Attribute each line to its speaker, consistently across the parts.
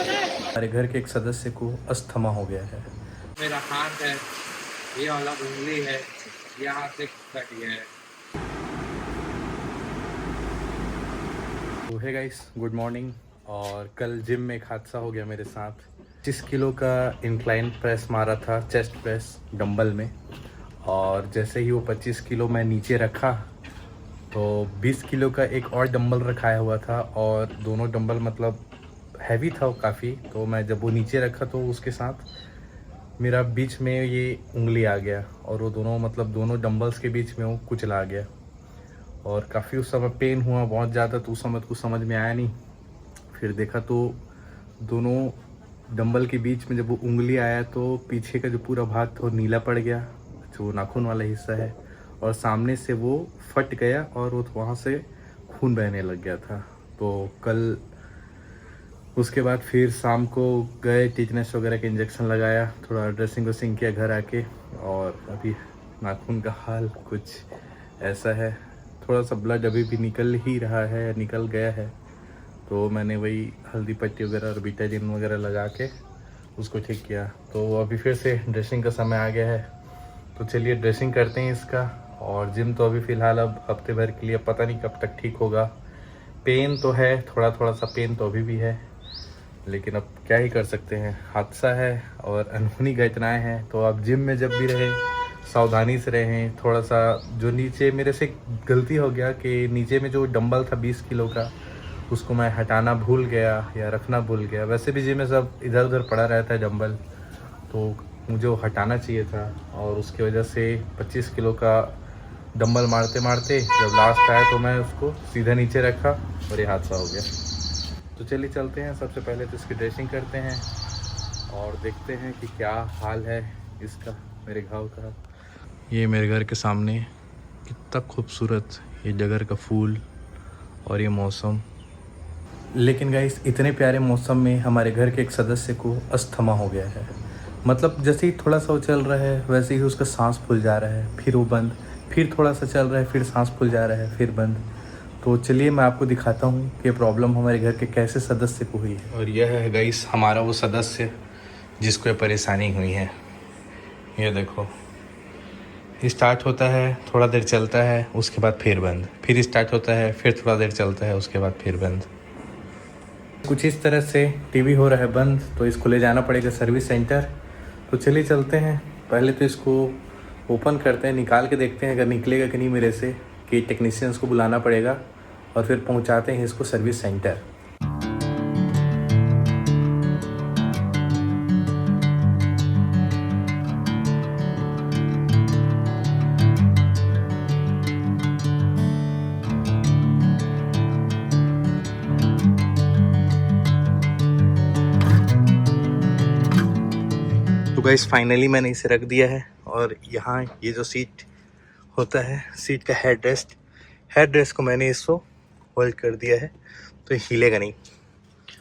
Speaker 1: हमारे घर के एक सदस्य को अस्थमा हो गया है।
Speaker 2: मेरा हाथ है, ये वाला उंगली है, यहाँ से कट गया है।
Speaker 1: तो है गाइस, गुड मॉर्निंग। और कल जिम में एक हादसा हो गया मेरे साथ। 25 किलो का इंक्लाइन प्रेस मारा था, चेस्ट प्रेस डंबल में। और जैसे ही वो 25 किलो मैं नीचे रखा तो 20 किलो का एक और डंबल रखाया हुआ था, और दोनों डंबल मतलब हैवी था वो काफ़ी। तो मैं जब वो नीचे रखा तो उसके साथ मेरा बीच में ये उंगली आ गया, और वो दोनों मतलब दोनों डंबल्स के बीच में वो कुचला गया। और काफ़ी उस समय पेन हुआ बहुत ज़्यादा, तो उस समय कुछ समझ में आया नहीं। फिर देखा तो दोनों डंबल के बीच में जब वो उंगली आया तो पीछे का जो पूरा भाग था वो नीला पड़ गया, जो नाखून वाला हिस्सा है, और सामने से वो फट गया और वो वहाँ से खून बहने लग गया था। तो कल उसके बाद फिर शाम को गए, टिटनेस वगैरह के इंजेक्शन लगाया, थोड़ा ड्रेसिंग वेसिंग किया घर आके। और अभी नाखून का हाल कुछ ऐसा है, थोड़ा सा ब्लड अभी भी निकल ही रहा है, निकल गया है। तो मैंने वही हल्दी पट्टी वगैरह और बीटाडीन वगैरह लगा के उसको ठीक किया। तो अभी फिर से ड्रेसिंग का समय आ गया है, तो चलिए ड्रेसिंग करते हैं इसका। और जिम तो अभी फ़िलहाल अब हफ्ते भर के लिए, पता नहीं कब तक ठीक होगा। पेन तो है, थोड़ा थोड़ा सा पेन तो अभी भी है, लेकिन अब क्या ही कर सकते हैं, हादसा है और अनहोनी घटनाएं हैं। तो आप जिम में जब भी रहें सावधानी से रहें। थोड़ा सा जो नीचे मेरे से गलती हो गया कि नीचे में जो डंबल था 20 किलो का, उसको मैं हटाना भूल गया या रखना भूल गया। वैसे भी जिम में सब इधर उधर पड़ा रहता है डंबल, तो मुझे वो हटाना चाहिए था। और उसकी वजह से 25 किलो का डंबल मारते मारते जब लास्ट आया तो मैं उसको सीधा नीचे रखा और ये हादसा हो गया। तो चलिए चलते हैं, सबसे पहले तो इसकी ड्रेसिंग करते हैं और देखते हैं कि क्या हाल है इसका, मेरे घाव का। ये मेरे घर के सामने कितना खूबसूरत ये जगर का फूल और ये मौसम। लेकिन गाइस, इतने प्यारे मौसम में हमारे घर के एक सदस्य को अस्थमा हो गया है। मतलब जैसे ही थोड़ा सा वो चल रहा है वैसे ही उसका सांस फूल जा रहा है, फिर वो बंद, फिर थोड़ा सा चल रहा है, फिर सांस फूल जा रहा है, फिर बंद। तो चलिए मैं आपको दिखाता हूँ कि प्रॉब्लम हमारे घर के कैसे सदस्य को हुई है। और यह है गाइस हमारा वो सदस्य जिसको ये परेशानी हुई है। ये देखो, स्टार्ट होता है, थोड़ा देर चलता है, उसके बाद फिर बंद, फिर स्टार्ट होता है, फिर थोड़ा देर चलता है, उसके बाद फिर बंद। कुछ इस तरह से टीवी हो रहा है बंद, तो इसको ले जाना पड़ेगा सर्विस सेंटर। तो चलिए चलते हैं, पहले तो इसको ओपन करते हैं, निकाल के देखते हैं अगर निकलेगा कि नहीं मेरे से, कि टेक्नीशियंस को बुलाना पड़ेगा और फिर पहुंचाते हैं इसको सर्विस सेंटर। तो गाइस फाइनली मैंने इसे रख दिया है, और यहाँ ये जो सीट होता है, सीट का हेड रेस्ट को मैंने इसको होल्ड कर दिया है, तो ये हिलेगा नहीं।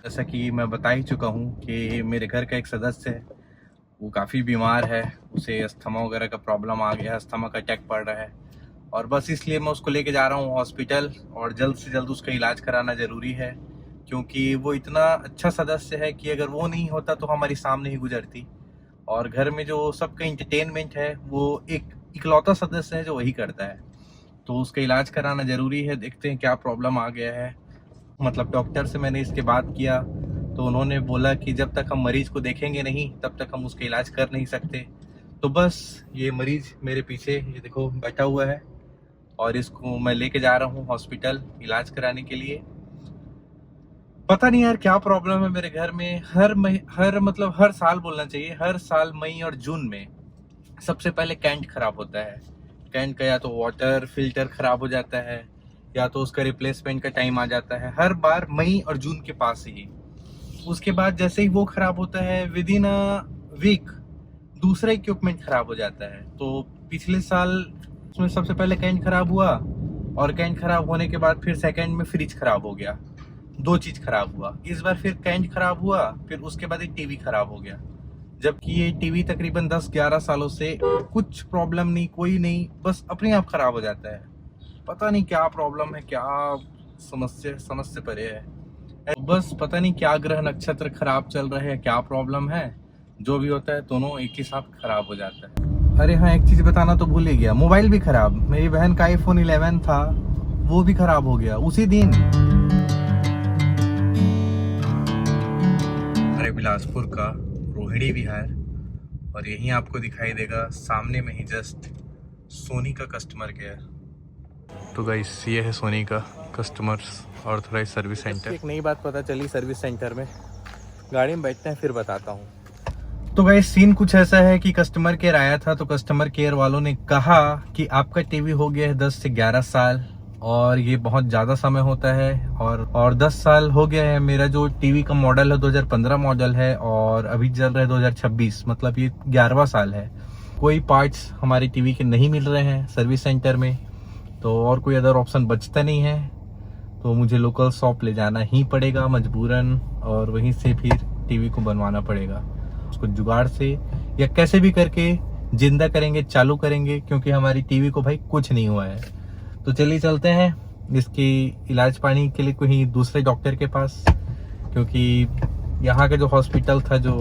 Speaker 1: जैसा कि मैं बता ही चुका हूँ कि मेरे घर का एक सदस्य है, वो काफ़ी बीमार है, उसे अस्थमा वगैरह का प्रॉब्लम आ गया है, अस्थमा का अटैक पड़ रहा है। और बस इसलिए मैं उसको लेके जा रहा हूँ हॉस्पिटल, और जल्द से जल्द उसका इलाज कराना ज़रूरी है, क्योंकि वो इतना अच्छा सदस्य है कि अगर वो नहीं होता तो हमारी सामने ही गुजरती। और घर में जो सबका इंटरटेनमेंट है वो एक इकलौता सदस्य है जो वही करता है। तो उसका इलाज कराना ज़रूरी है। देखते हैं क्या प्रॉब्लम आ गया है। मतलब डॉक्टर से मैंने इसके बात किया तो उन्होंने बोला कि जब तक हम मरीज को देखेंगे नहीं तब तक हम उसका इलाज कर नहीं सकते। तो बस ये मरीज मेरे पीछे ये देखो बैठा हुआ है, और इसको मैं लेके जा रहा हूँ हॉस्पिटल इलाज कराने के लिए। पता नहीं यार क्या प्रॉब्लम है मेरे घर में। हर साल बोलना चाहिए, हर साल मई और जून में सबसे पहले कैंट खराब होता है। कैंट का या तो वाटर फिल्टर खराब हो जाता है, या तो उसका रिप्लेसमेंट का टाइम आ जाता है, हर बार मई और जून के पास ही। उसके बाद जैसे ही वो खराब होता है विद इन अ वीक दूसरा इक्विपमेंट खराब हो जाता है। तो पिछले साल उसमें सबसे पहले कैंट खराब हुआ, और कैंट खराब होने के बाद फिर सेकंड में फ्रिज खराब हो गया। दो चीज खराब हुआ। इस बार फिर कैंट खराब हुआ, फिर उसके बाद एक टीवी खराब हो गया। जबकि ये टीवी तकरीबन 10-11 सालों से कुछ प्रॉब्लम नहीं, कोई नहीं, बस अपने आप खराब हो जाता है। पता नहीं क्या प्रॉब्लम है, क्या समस्या समझ से परे है। बस पता नहीं क्या ग्रह नक्षत्र खराब चल रहे हैं, क्या प्रॉब्लम है। जो भी होता है दोनों एक ही साथ खराब हो जाता है। अरे हाँ, एक चीज बताना तो भूल ही गया, मोबाइल भी खराब। मेरी बहन का आईफोन 11 था, वो भी खराब हो गया उसी दिन। अरे बिलासपुर का रोहिणी विहार, और यहीं आपको दिखाई देगा सामने में ही जस्ट सोनी का कस्टमर केयर। तो गाइस ये है सोनी का कस्टमर्स ऑथराइज सर्विस सेंटर। एक नई बात पता चली सर्विस सेंटर में, गाड़ी में बैठते हैं फिर बताता हूँ। तो गाइस सीन कुछ ऐसा है कि कस्टमर केयर आया था, तो कस्टमर केयर वालों ने कहा कि आपका टीवी हो गया है 10 से 11 साल, और ये बहुत ज़्यादा समय होता है। और 10 साल हो गया है, मेरा जो टीवी का मॉडल है 2015 मॉडल है, और अभी चल रहा है 2026, मतलब ये 11वां साल है। कोई पार्ट्स हमारे टीवी के नहीं मिल रहे हैं सर्विस सेंटर में, तो और कोई अदर ऑप्शन बचता नहीं है, तो मुझे लोकल शॉप ले जाना ही पड़ेगा मजबूरन, और वहीं से फिर टीवी को बनवाना पड़ेगा। उसको जुगाड़ से या कैसे भी करके जिंदा करेंगे, चालू करेंगे, क्योंकि हमारी टीवी को भाई कुछ नहीं हुआ है। तो चलिए चलते हैं इसकी इलाज पानी के लिए कहीं दूसरे डॉक्टर के पास, क्योंकि यहाँ का जो हॉस्पिटल था, जो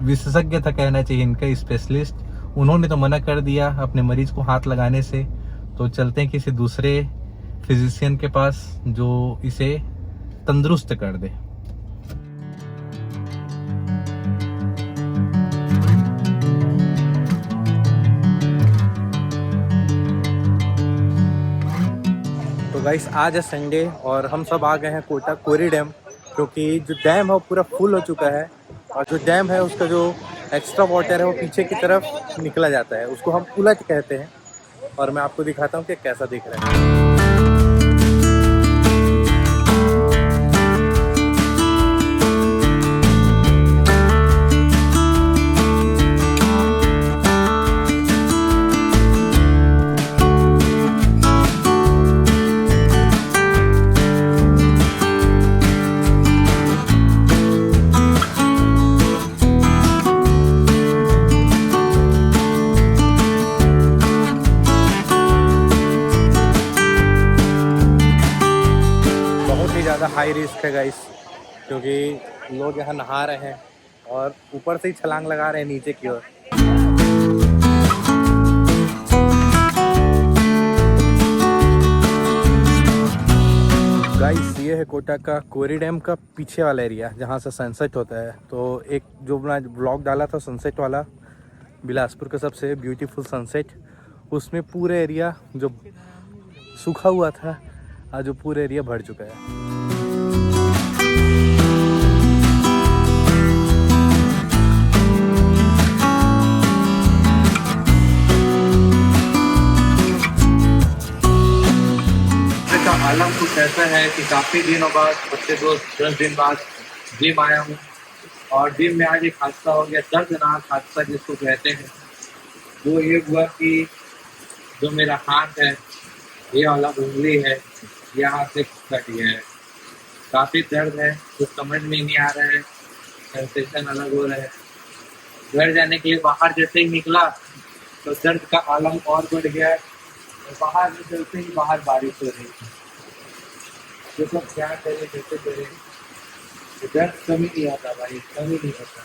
Speaker 1: विशेषज्ञ था कहना चाहिए इनका, स्पेशलिस्ट, उन्होंने तो मना कर दिया अपने मरीज को हाथ लगाने से। तो चलते हैं किसी दूसरे फिजिशियन के पास जो इसे तंदुरुस्त कर दे। तो गाइस आज है संडे और हम सब आ गए हैं कोटा कोरी डैम, क्योंकि जो डैम है वो पूरा फुल हो चुका है, और जो डैम है उसका जो एक्स्ट्रा वाटर है वो पीछे की तरफ निकला जाता है, उसको हम उलट कहते हैं। और मैं आपको दिखाता हूँ कि कैसा दिख रहा है। ज़्यादा हाई रिस्क है गाइस, क्योंकि लोग यहाँ नहा रहे हैं और ऊपर से ही छलांग लगा रहे हैं नीचे की ओर। गाइस ये है कोटा का कोरी डैम का पीछे वाला एरिया, जहाँ से सनसेट होता है। तो एक जो मैं ब्लॉग डाला था सनसेट वाला, बिलासपुर का सबसे ब्यूटीफुल सनसेट, उसमें पूरे एरिया जो सूखा हुआ था, आज जो पूरा एरिया भर चुका है।
Speaker 2: आलम कुछ ऐसा है कि काफ़ी दिनों बाद, हफ्ते 10 दिन बाद जिम आया हूँ, और जिम में आज एक हादसा हो गया, दर्दनाक हादसा जिसको कहते हैं। वो ये हुआ कि जो मेरा हाथ है, ये वाला उंगली है, यहाँ से कट गया है। काफ़ी दर्द है, कुछ समझ में नहीं आ रहा है, सेंसेशन अलग हो रहा है। घर जाने के लिए बाहर जैसे ही निकला तो दर्द का आलम और बढ़ गया है, और बाहर निकलते ही बाहर बारिश हो रही है। देखो क्या करे, कैसे करे, दर्द कमी नहीं आता भाई, कमी नहीं होता।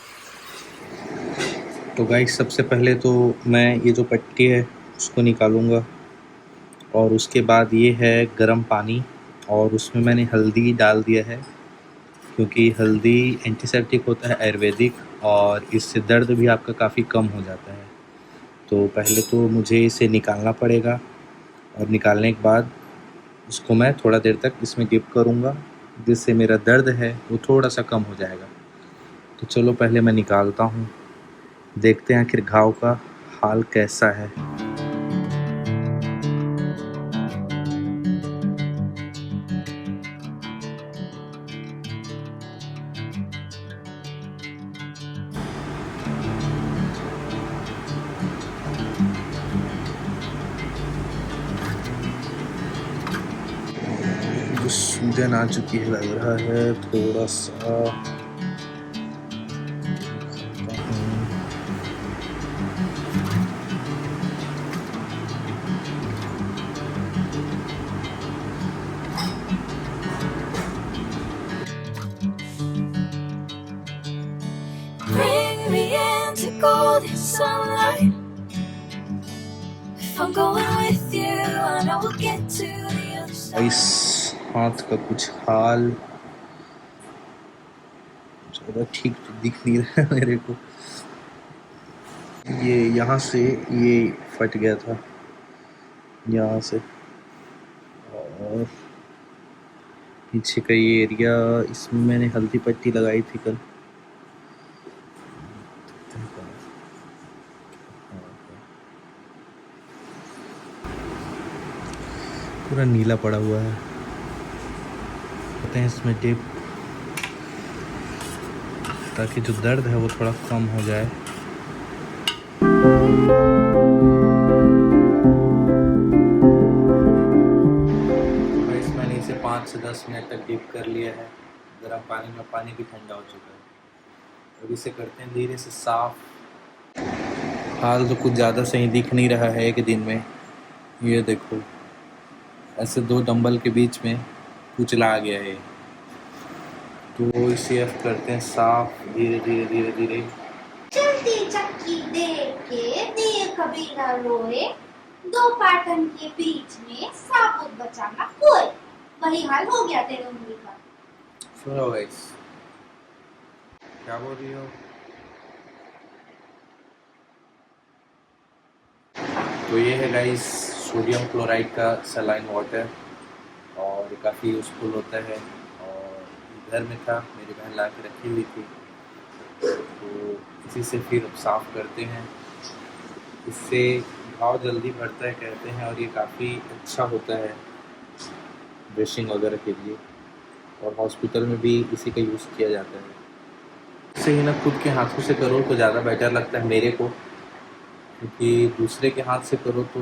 Speaker 1: तो गाइस सबसे पहले तो मैं ये जो पट्टी है उसको निकालूंगा, और उसके बाद ये है गर्म पानी, और उसमें मैंने हल्दी डाल दिया है, क्योंकि हल्दी एंटीसेप्टिक होता है आयुर्वेदिक, और इससे दर्द भी आपका काफ़ी कम हो जाता है। तो पहले तो मुझे इसे निकालना पड़ेगा, और निकालने के बाद उसको मैं थोड़ा देर तक इसमें डिप करूँगा, जिससे मेरा दर्द है वो थोड़ा सा कम हो जाएगा। तो चलो पहले मैं निकालता हूँ, देखते हैं आखिर घाव का हाल कैसा है। सूजन आ चुकी है लग रहा है थोड़ा सा।
Speaker 3: golden sunlight. If I'm going with you, I know we'll get to the other side.
Speaker 1: इस हाथ का कुछ हाल ज़्यादा ठीक तो दिख नहीं रहा है मेरे को। ये यहाँ से ये फट गया था यहाँ से, और पीछे का ये एरिया, इसमें मैंने हल्दी पट्टी लगाई थी कल। पूरा नीला पड़ा हुआ है, कहते हैं इसमें टेप, ताकि जो दर्द है वो थोड़ा कम हो जाए। मैंने इसे 5 से 10 मिनट तक डिप कर लिया है गर्म पानी में। पानी भी ठंडा हो चुका है। अब इसे करते हैं धीरे से साफ। हाल तो कुछ ज़्यादा सही दिख नहीं रहा है एक दिन में। ये देखो, ऐसे 2 डंबल के बीच में कुचला आ गया है। तो इसे अब करते हैं साफ धीरे धीरे धीरे धीरे।
Speaker 4: चलती चक्की देख के दिए कभी न रोए, 2 पाटन के बीच में साबुत बचाना कोई। वही हाल हो गया तेरे उंगली का।
Speaker 1: सुनो गाइस, क्या बोल रही हो? तो ये है गाइस सोडियम क्लोराइड का सलाइन वाटर, और ये काफ़ी यूज़फुल होता है। और घर में था, मेरी बहन ला के रखी हुई थी, तो इसी से फिर साफ़ करते हैं। इससे घाव जल्दी भरता है कहते हैं, और ये काफ़ी अच्छा होता है ब्रशिंग वगैरह के लिए, और हॉस्पिटल में भी इसी का यूज़ किया जाता है। इससे ही ना खुद के हाथों से करो तो ज़्यादा बेटर लगता है मेरे को, क्योंकि दूसरे के हाथ से करो तो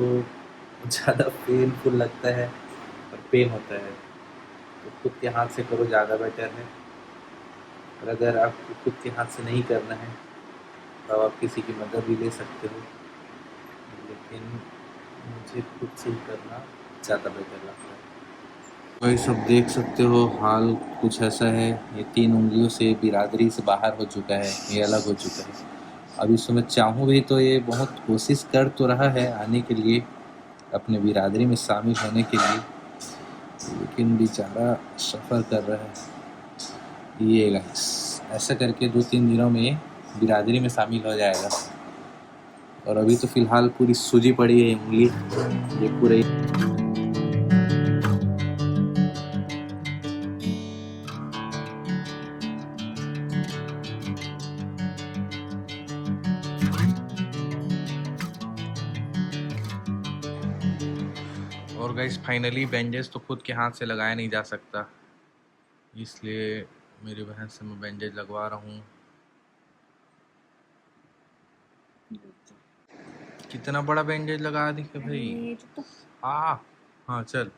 Speaker 1: ज़्यादा पेनफुल लगता है और पेन होता है। तो खुद के हाथ से करो ज़्यादा बेटर है। और अगर आपको खुद के हाथ से नहीं करना है तो आप किसी की मदद भी ले सकते हो, लेकिन मुझे खुद से ही करना ज़्यादा बेटर लगता है। वही सब देख सकते हो, हाल कुछ ऐसा है। ये 3 उंगलियों से बिरादरी से बाहर हो चुका है, ये अलग हो चुका है। अब इसमें मैं चाहूँ भी तो ये बहुत कोशिश कर तो रहा है आने के लिए, अपने बिरादरी में शामिल होने के लिए, लेकिन बेचारा सफ़र कर रहा है। ये गाइस ऐसा करके 2-3 दिनों में बिरादरी में शामिल हो जाएगा। और अभी तो फ़िलहाल पूरी सूजी पड़ी है उंगली, ये पूरे। और गाइस फाइनली बैंडेज तो खुद के हाथ से लगाया नहीं जा सकता, इसलिए मेरी बहन से मैं बैंडेज लगवा रहा हूँ। कितना बड़ा बैंडेज लगा दी है भाई। हाँ चल।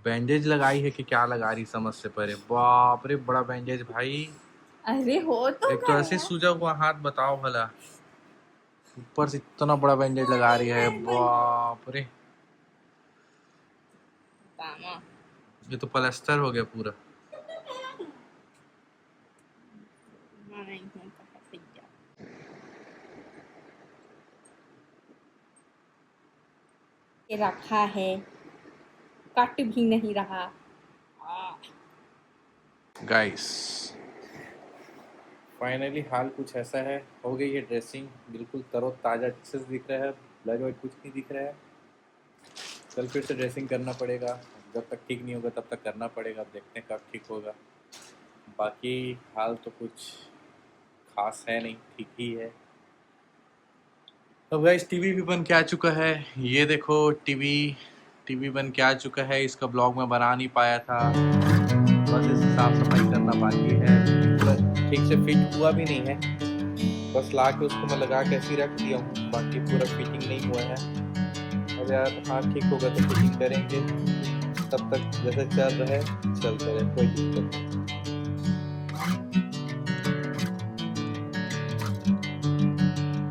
Speaker 1: बैंडेज लगाई है कि क्या लगा रही समझ से परे। बाप रे, बड़ा बैंडेज भाई।
Speaker 5: अरे हो तो
Speaker 1: एक तो ऐसे सूजा हुआ हाथ, बताओ भला, ऊपर से इतना बड़ा बैंडेज लगा रही है। बाप रे, ये तो प्लास्टर हो गया पूरा।
Speaker 5: ये रखा है, कट भी नहीं रहा।
Speaker 1: गाइस फाइनली हाल कुछ ऐसा है, हो गई है ड्रेसिंग, बिल्कुल तरोताज़ा अच्छे से दिख रहा है, ब्लड वाइट कुछ नहीं दिख रहा है। कल फिर से ड्रेसिंग करना पड़ेगा, जब तक ठीक नहीं होगा तब तक करना पड़ेगा। अब देखते हैं कब ठीक होगा। बाकी हाल तो कुछ खास है नहीं, ठीक ही है। अब गाइस टीवी भी बन के आ चुका है, ये देखो टीवी बन के आ चुका है। इसका ब्लॉग मैं बना नहीं पाया था, बस इसे साफ सफाई करना बाकी है। पूरा ठीक से फिट हुआ भी नहीं है, बस ला के उसको मैं लगा के ऐसे रख दिया हूँ, बाकी पूरा फिटिंग नहीं हुआ है। अब यार हाँ ठीक होगा तो फिटिंग करेंगे, तब तक जैसे चल रहा है चलते रहे, कोई दिक्कत नहीं।